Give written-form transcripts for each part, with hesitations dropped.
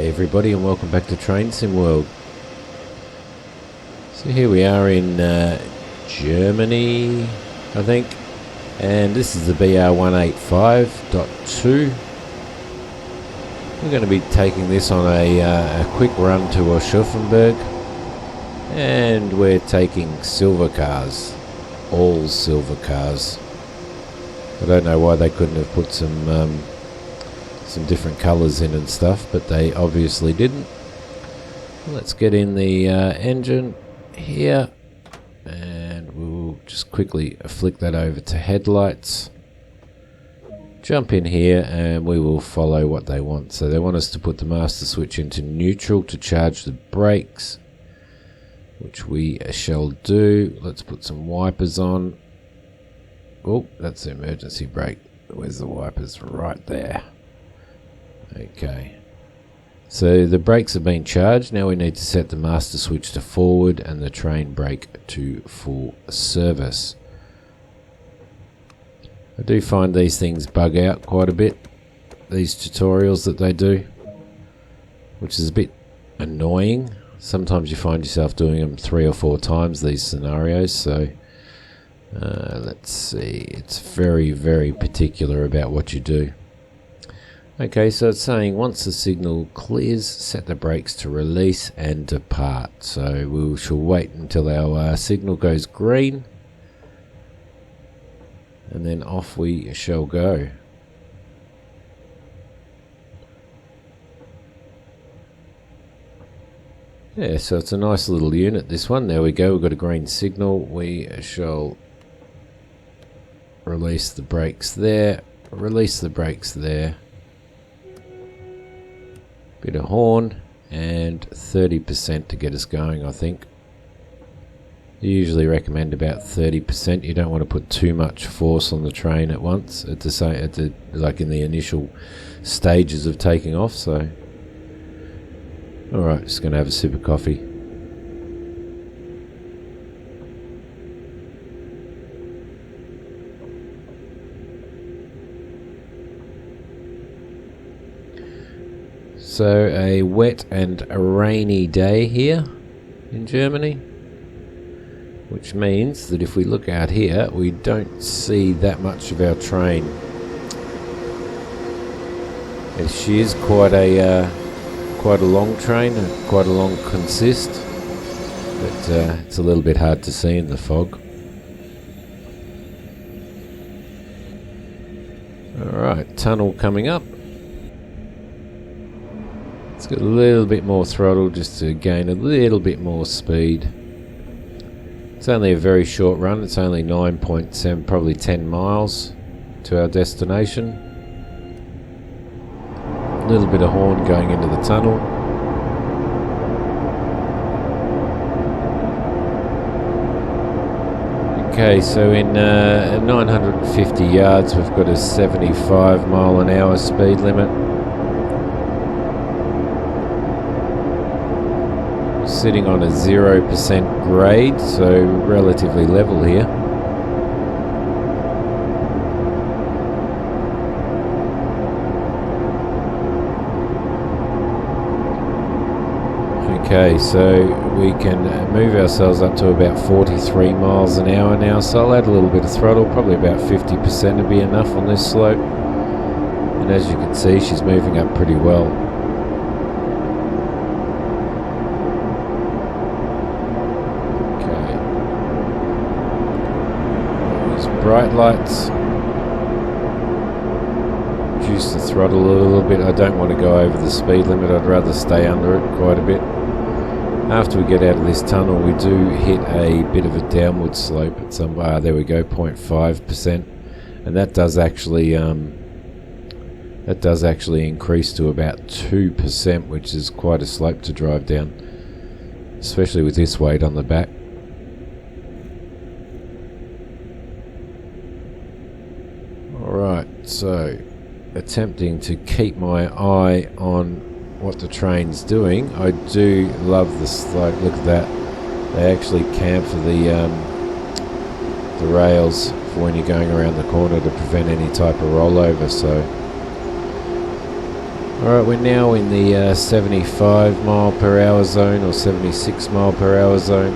G'day everybody and welcome back to Train Sim World. So here we are in Germany, I think, and this is the BR185.2. We're going to be taking this on a quick run to Aschaffenburg, and we're taking silver cars, all silver cars. I don't know why they couldn't have put some different colours in and stuff, but they obviously didn't. Let's get in the engine here, and we'll just quickly flick that over to headlights. Jump in here and we will follow what they want. So they want us to put the master switch into neutral to charge the brakes, which we shall do. Let's put some wipers on. Oh, that's the emergency brake. Where's the wipers? Right there. Okay, so the brakes have been charged. Now we need to set the master switch to forward and the train brake to full service. I do find these things bug out quite a bit, these tutorials that they do, which is a bit annoying. Sometimes you find yourself doing them 3 or 4 times, these scenarios. So let's see, it's very, very particular about what you do. Okay, so it's saying once the signal clears, set the brakes to release and depart. So we shall wait until our signal goes green, and then off we shall go. Yeah, so it's a nice little unit, this one. There we go, we've got a green signal. We shall release the brakes there, release the brakes there. Bit of horn and 30% to get us going, I think. You usually recommend about 30%. You don't want to put too much force on the train at once, like in the initial stages of taking off. So, alright, just going to have a sip of coffee. So a wet and a rainy day here in Germany, which means that if we look out here, we don't see that much of our train. And she is quite a long train, quite a long consist, but it's a little bit hard to see in the fog. Alright, tunnel coming up. It's got a little bit more throttle just to gain a little bit more speed. It's only a very short run. It's only 9.7, probably 10 miles to our destination. A little bit of horn going into the tunnel. Okay, so in 950 yards we've got a 75 mile an hour speed limit. Sitting on a 0% grade, so relatively level here. Okay, so we can move ourselves up to about 43 miles an hour now, so I'll add a little bit of throttle, probably about 50% would be enough on this slope. And as you can see, she's moving up pretty well. Bright lights. Reduce the throttle a little bit. I don't want to go over the speed limit. I'd rather stay under it quite a bit. After we get out of this tunnel, we do hit a bit of a downward slope at some. There we go, 0.5%, and that does actually increase to about 2%, which is quite a slope to drive down, especially with this weight on the back. Alright, so attempting to keep my eye on what the train's doing. I do love this, like, look at that. They actually camp for the rails for when you're going around the corner to prevent any type of rollover, so Alright, we're now in the 75 mile per hour zone or 76 mile per hour zone.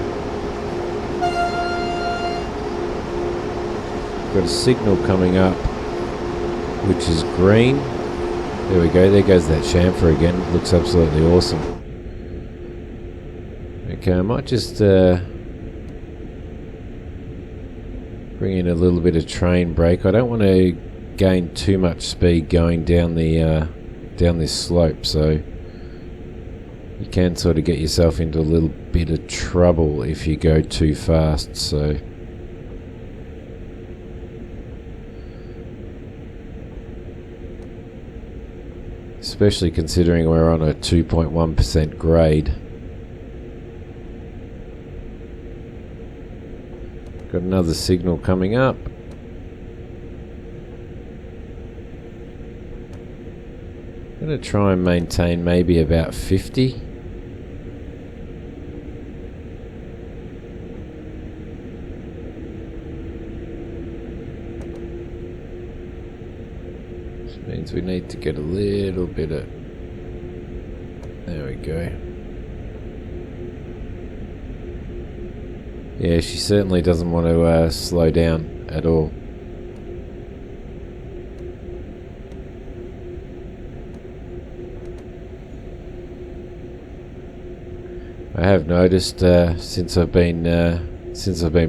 Got a signal coming up which is green. There we go, there goes that chamfer again. It looks absolutely awesome. Okay, I might just bring in a little bit of train brake. I don't want to gain too much speed going down the down this slope, so you can sort of get yourself into a little bit of trouble if you go too fast. So especially considering we're on a 2.1% grade. Got another signal coming up. I'm going to try and maintain maybe about 50. Which means we need to get a little bit of... There we go. Yeah, she certainly doesn't want to slow down at all. I have noticed since I've been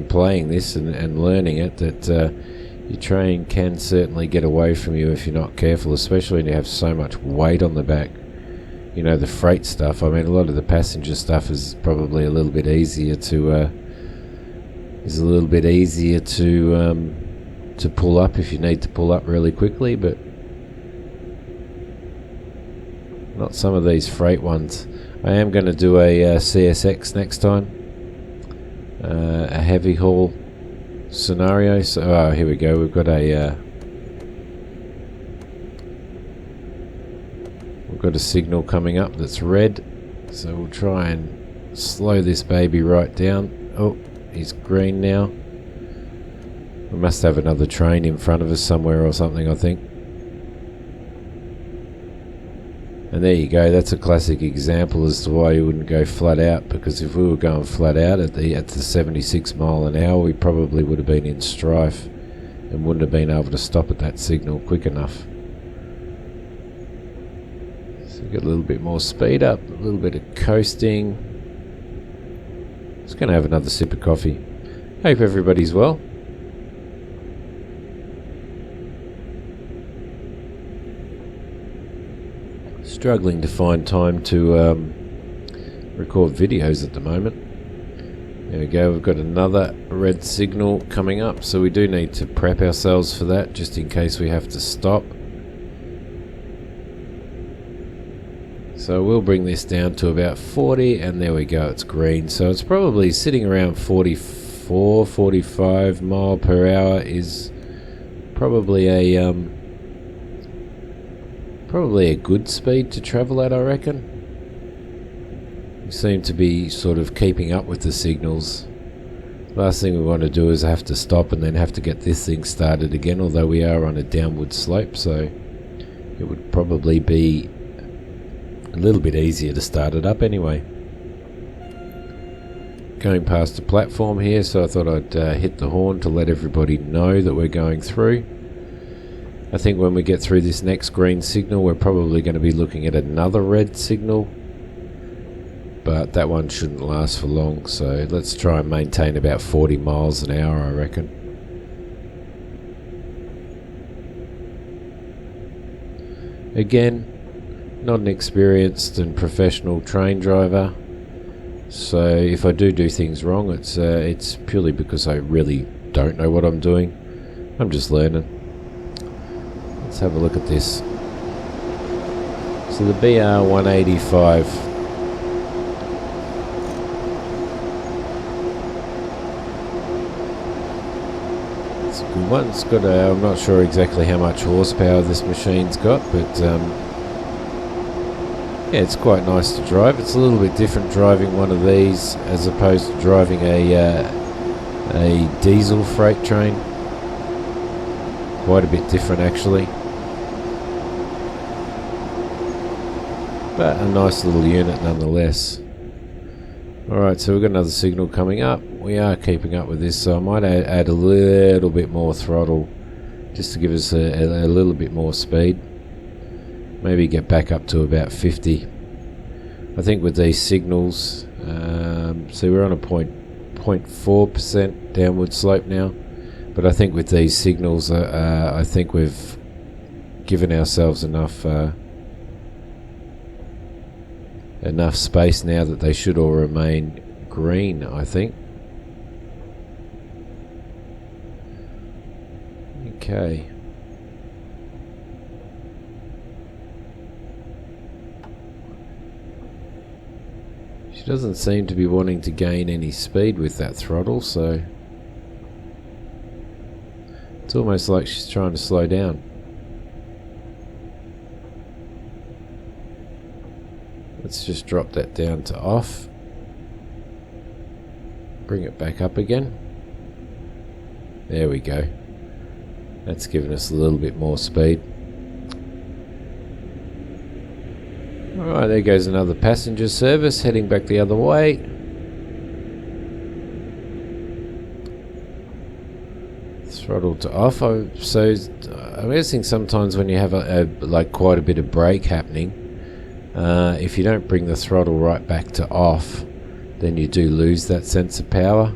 playing this and learning it that your train can certainly get away from you if you're not careful, especially when you have so much weight on the back. You know, the freight stuff. I mean, a lot of the passenger stuff is probably a little bit easier to to pull up if you need to pull up really quickly, but not some of these freight ones. I am going to do a CSX next time, a heavy haul scenario. So here we go. We've got a signal coming up that's red, so we'll try and slow this baby right down. Oh, he's green now. We must have another train in front of us somewhere or something, I think. And there you go, that's a classic example as to why you wouldn't go flat out, because if we were going flat out at the 76 mile an hour, we probably would have been in strife and wouldn't have been able to stop at that signal quick enough. So get a little bit more speed up, a little bit of coasting. Just going to have another sip of coffee. Hope everybody's well. Struggling to find time to record videos at the moment. There we go, we've got another red signal coming up, so we do need to prep ourselves for that just in case we have to stop. So we'll bring this down to about 40, and there we go, it's green. So it's probably sitting around 44, 45 mile per hour is probably a good speed to travel at, I reckon. We seem to be sort of keeping up with the signals. Last thing we want to do is have to stop and then have to get this thing started again, although we are on a downward slope, so it would probably be a little bit easier to start it up anyway. Going past a platform here, so I thought I'd hit the horn to let everybody know that we're going through. I think when we get through this next green signal, we're probably going to be looking at another red signal, but that one shouldn't last for long, so let's try and maintain about 40 miles an hour, I reckon. Again, not an experienced and professional train driver, so if I do things wrong, it's purely because I really don't know what I'm doing. I'm just learning. Let's have a look at this. So the BR 185. It's a good one. It's got I'm not sure exactly how much horsepower this machine's got, but yeah, it's quite nice to drive. It's a little bit different driving one of these as opposed to driving a diesel freight train. Quite a bit different, actually. but a nice little unit nonetheless. Alright, so we've got another signal coming up. We are keeping up with this, so I might add a little bit more throttle just to give us a little bit more speed. Maybe get back up to about 50. I think with these signals, so we're on a 0.4% downward slope now, but I think with these signals, I think we've given ourselves enough space now that they should all remain green, I think. Okay. She doesn't seem to be wanting to gain any speed with that throttle, so it's almost like she's trying to slow down. Let's just drop that down to off. Bring it back up again. There we go. That's given us a little bit more speed. Alright, there goes another passenger service heading back the other way. Throttle to off. So I'm guessing sometimes when you have like quite a bit of brake happening, if you don't bring the throttle right back to off, then you do lose that sense of power,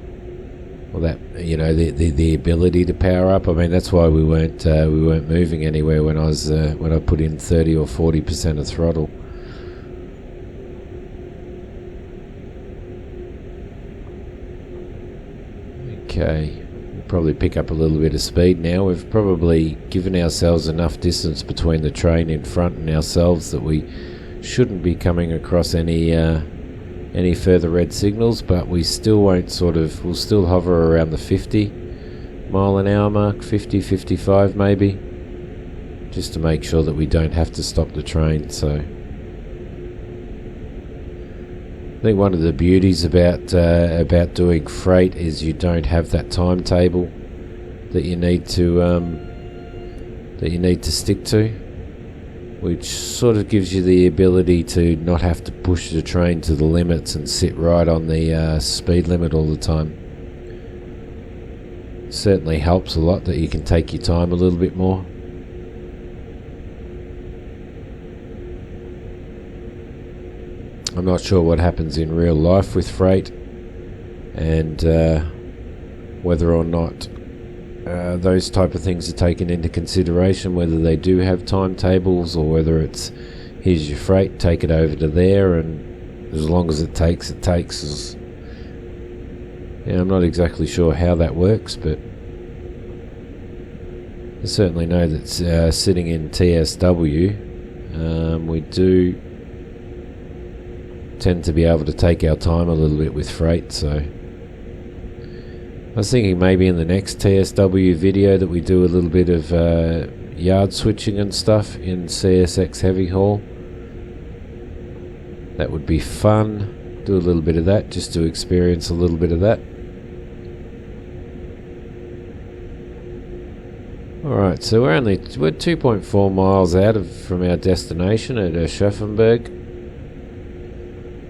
or that, you know, the ability to power up. I mean, that's why we weren't moving anywhere when I put in 30 or 40% of throttle. Okay, we'll probably pick up a little bit of speed now. We've probably given ourselves enough distance between the train in front and ourselves that we shouldn't be coming across any further red signals, but we still won't we'll still hover around the 50 mile an hour mark, 50, 55 maybe, just to make sure that we don't have to stop the train. So I think one of the beauties about doing freight is you don't have that timetable that you need to stick to, which sort of gives you the ability to not have to push the train to the limits and sit right on the speed limit all the time. Certainly helps a lot that you can take your time a little bit more. I'm not sure what happens in real life with freight, and whether or not those type of things are taken into consideration, whether they do have timetables, or whether it's, here's your freight, take it over to there, and as long as it takes, it takes. Yeah, I'm not exactly sure how that works, but I certainly know that sitting in TSW, we do tend to be able to take our time a little bit with freight. So I was thinking maybe in the next TSW video that we do a little bit of yard switching and stuff in CSX heavy haul. That would be fun. Do a little bit of that just to experience a little bit of that. Alright, so we're 2.4 miles out from our destination at Schaffenburg.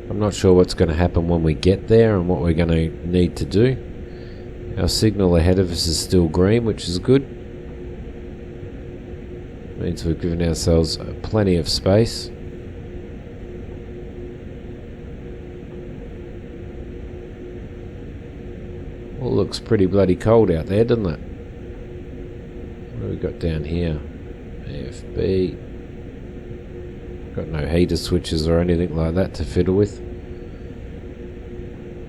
I'm not sure what's going to happen when we get there and what we're going to need to do. Our signal ahead of us is still green, which is good. Means we've given ourselves plenty of space. Well, looks pretty bloody cold out there, doesn't it? What have we got down here? AFB. Got no heater switches or anything like that to fiddle with.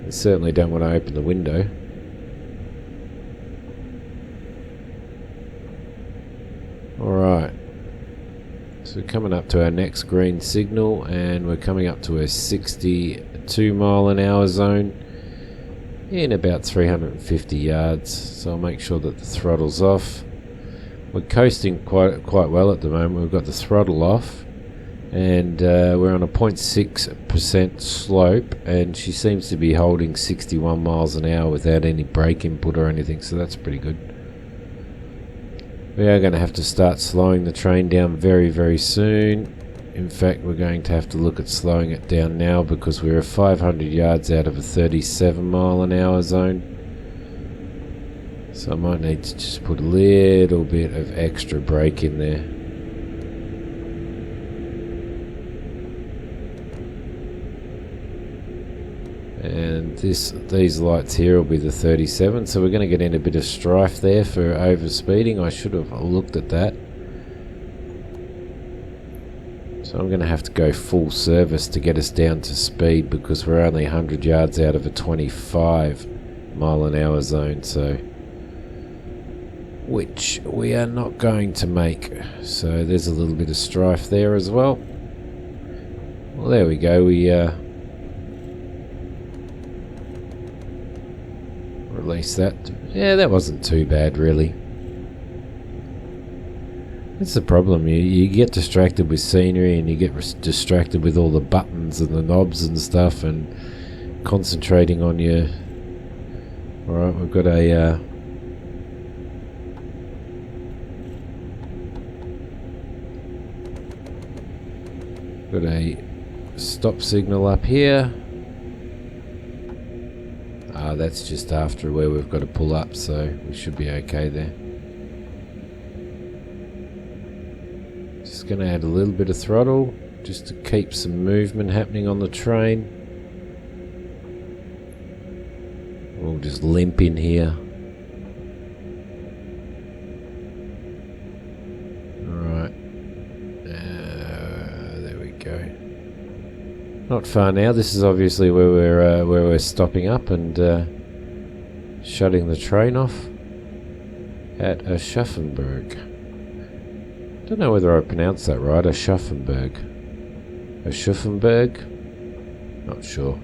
I certainly don't want to open the window. Alright, so we're coming up to our next green signal, and we're coming up to a 62 mile an hour zone in about 350 yards, so I'll make sure that the throttle's off. We're coasting quite well at the moment. We've got the throttle off, and we're on a 0.6% slope, and she seems to be holding 61 miles an hour without any brake input or anything, so that's pretty good. We are going to have to start slowing the train down very, very soon in fact we're going to have to look at slowing it down now because we're 500 yards out of a 37-mile-an-hour zone. So I might need to just put a little bit of extra brake in there. And these lights here will be the 37, so we're going to get in a bit of strife there for overspeeding. I should have looked at that. So I'm going to have to go full service to get us down to speed because we're only 100 yards out of a 25-mile-an-hour zone, so which we are not going to make. So there's a little bit of strife there as well. Well, there we go. We release that. Yeah, that wasn't too bad really. That's the problem. You get distracted with scenery and you get distracted with all the buttons and the knobs and stuff and concentrating on your... Alright, we've got a stop signal up here. That's just after where we've got to pull up, so we should be okay there. Just going to add a little bit of throttle just to keep some movement happening on the train. We'll just limp in here. Alright. There we go. Not far now. This is obviously where we're stopping up and shutting the train off at Aschaffenburg. Don't know whether I pronounced that right. Aschaffenburg. Aschaffenburg? Not sure.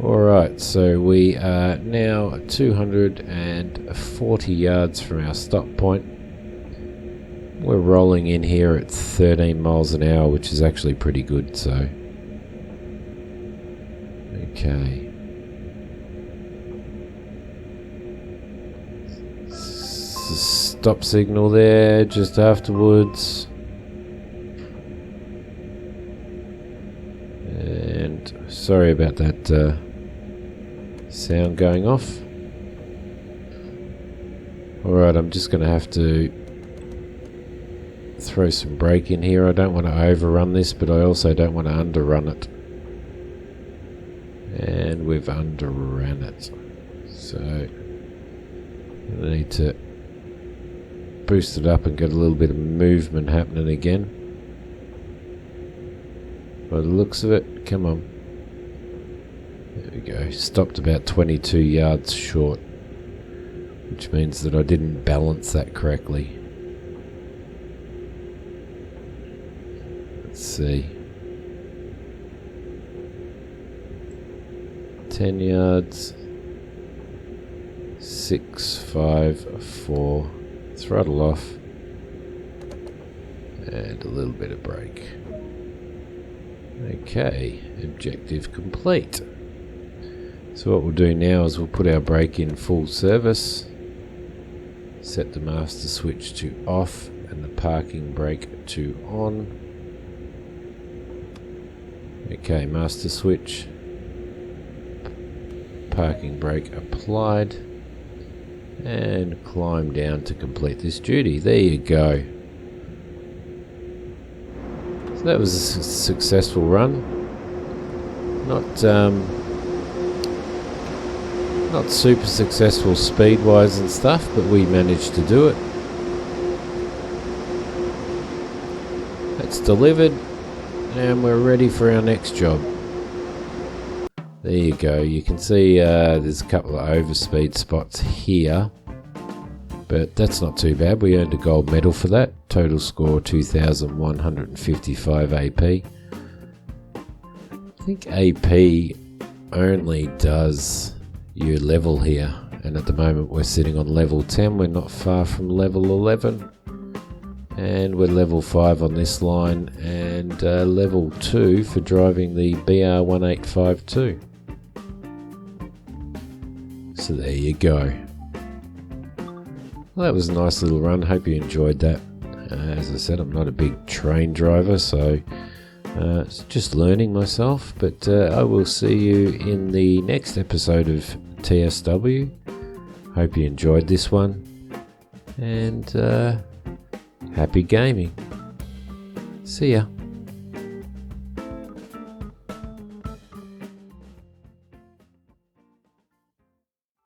Alright, so we are now 240 yards from our stop point. We're rolling in here at 13 miles an hour, which is actually pretty good, so... Okay. Stop signal there just afterwards. And sorry about that sound going off. Alright, I'm just going to have to throw some brake in here. I don't want to overrun this, but I also don't want to underrun it. And we've underrun it. So I need to boost it up and get a little bit of movement happening again. By the looks of it, come on. There we go. Stopped about 22 yards short, which means that I didn't balance that correctly. Let's see. 10 yards. 6, 5, 4. Throttle off. And a little bit of brake. Okay, objective complete. So what we'll do now is we'll put our brake in full service. Set the master switch to off and the parking brake to on. Okay, master switch. Parking brake applied. And climb down to complete this duty. There you go. So that was a successful run. Not super successful speed-wise and stuff, but we managed to do it. That's delivered, and we're ready for our next job. There you go. You can see there's a couple of overspeed spots here, but that's not too bad. We earned a gold medal for that. Total score 2,155 AP. I think AP only does your level here, and at the moment we're sitting on level 10. We're not far from level 11, and we're level 5 on this line, and level 2 for driving the BR1852. So there you go. Well, that was a nice little run. Hope you enjoyed that. As I said, I'm not a big train driver, so it's just learning myself. But I will see you in the next episode of TSW. Hope you enjoyed this one, and happy gaming. See ya.